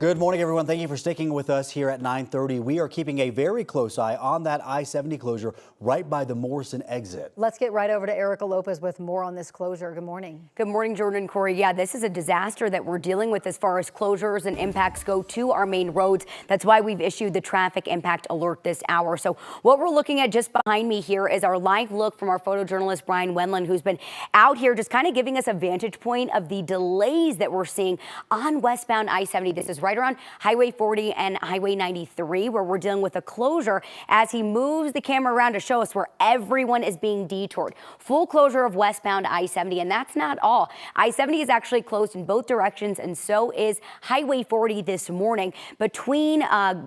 Good morning, everyone. Thank you for sticking with us here at 9:30. We are keeping a very close eye on that I-70 closure right by the Morrison exit. Let's get right over to Erica Lopez with more on this closure. Good morning. Good morning, Jordan and Corey. Yeah, this is a disaster that we're dealing with as far as closures and impacts go to our main roads. That's why we've issued the traffic impact alert this hour. So what we're looking at just behind me here is our live look from our photojournalist Brian Wendland, who's been out here just kind of giving us a vantage point of the delays that we're seeing on westbound I-70. This is right around Highway 40 and Highway 93, where we're dealing with a closure as he moves the camera around to show us where everyone is being detoured. Full closure of westbound I-70, and that's not all. I-70 is actually closed in both directions, and so is Highway 40 this morning between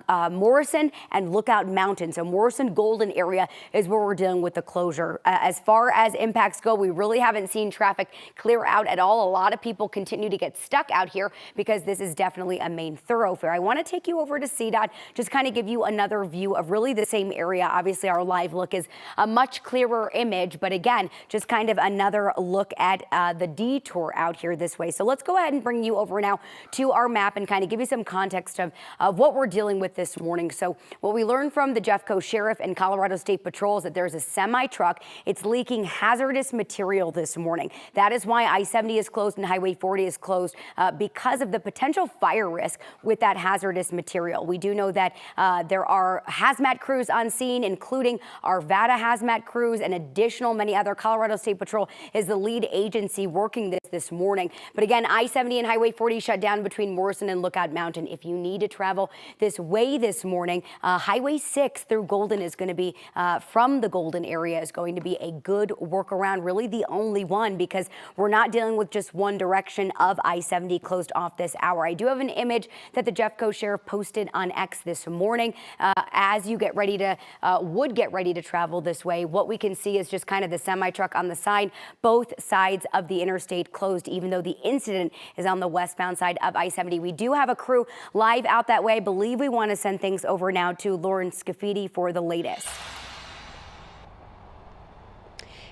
Morrison and Lookout Mountain. So Morrison Golden area is where we're dealing with the closure. As far as impacts go, we really haven't seen traffic clear out at all. A lot of people continue to get stuck out here because this is definitely a main thoroughfare. I want to take you over to CDOT, just kind of give you another view of really the same area. Obviously, our live look is a much clearer image, but again, just kind of another look at the detour out here this way. So let's go ahead and bring you over now to our map and kind of give you some context of what we're dealing with this morning. So what we learned from the Jeffco Sheriff and Colorado State Patrol is that there's a semi truck. It's leaking hazardous material this morning. That is why I-70 is closed and Highway 40 is closed because of the potential fire risk with that hazardous material. We do know that there are hazmat crews on scene, including our Vada hazmat crews and additional many other. Colorado State Patrol is the lead agency working this morning. But again, I-70 and Highway 40 shut down between Morrison and Lookout Mountain. If you need to travel this way this morning, Highway 6 through Golden is going to be from the Golden area is going to be a good workaround, really the only one, because we're not dealing with just one direction of I-70 closed off this hour. I do have an image that the Jeffco Sheriff posted on X this morning as you get ready to would get ready to travel this way. What we can see is just kind of the semi truck on the side, both sides of the interstate closed, even though the incident is on the westbound side of I-70. We do have a crew live out that way. I believe we want to send things over now to Lauren Scafidi for the latest.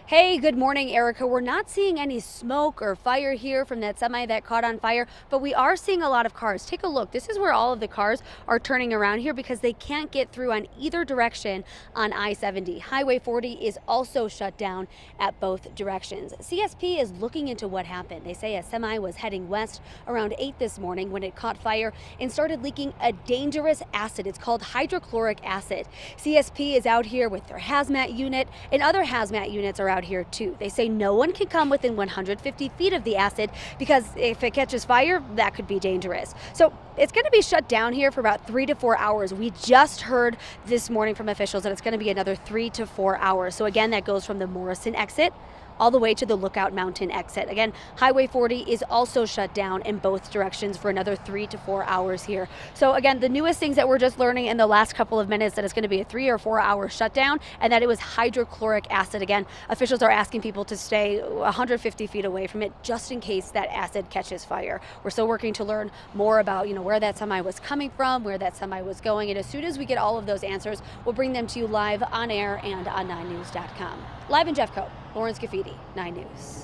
Hey, good morning, Erica. We're not seeing any smoke or fire here from that semi that caught on fire, but we are seeing a lot of cars. Take a look. This is where all of the cars are turning around here because they can't get through on either direction on I-70. Highway 40 is also shut down at both directions. CSP is looking into what happened. They say a semi was heading west around 8 this morning when it caught fire and started leaking a dangerous acid. It's called hydrochloric acid. CSP is out here with their hazmat unit, and other hazmat units are out here too. They say no one can come within 150 feet of the acid because if it catches fire, that could be dangerous. So it's going to be shut down here for about 3 to 4 hours. We just heard this morning from officials that it's going to be another 3 to 4 hours. So again, that goes from the Morrison exit all the way to the Lookout Mountain exit. Again, Highway 40 is also shut down in both directions for another 3 to 4 hours here. So again, the newest things that we're just learning in the last couple of minutes, that it's going to be a 3 or 4 hour shutdown, and that it was hydrochloric acid. Again, officials are asking people to stay 150 feet away from it just in case that acid catches fire. We're still working to learn more about, where that semi was coming from, where that semi was going, and as soon as we get all of those answers, we'll bring them to you live on air and on 9news.com. Live in Jeffco, Lauren Scafidi, 9 News.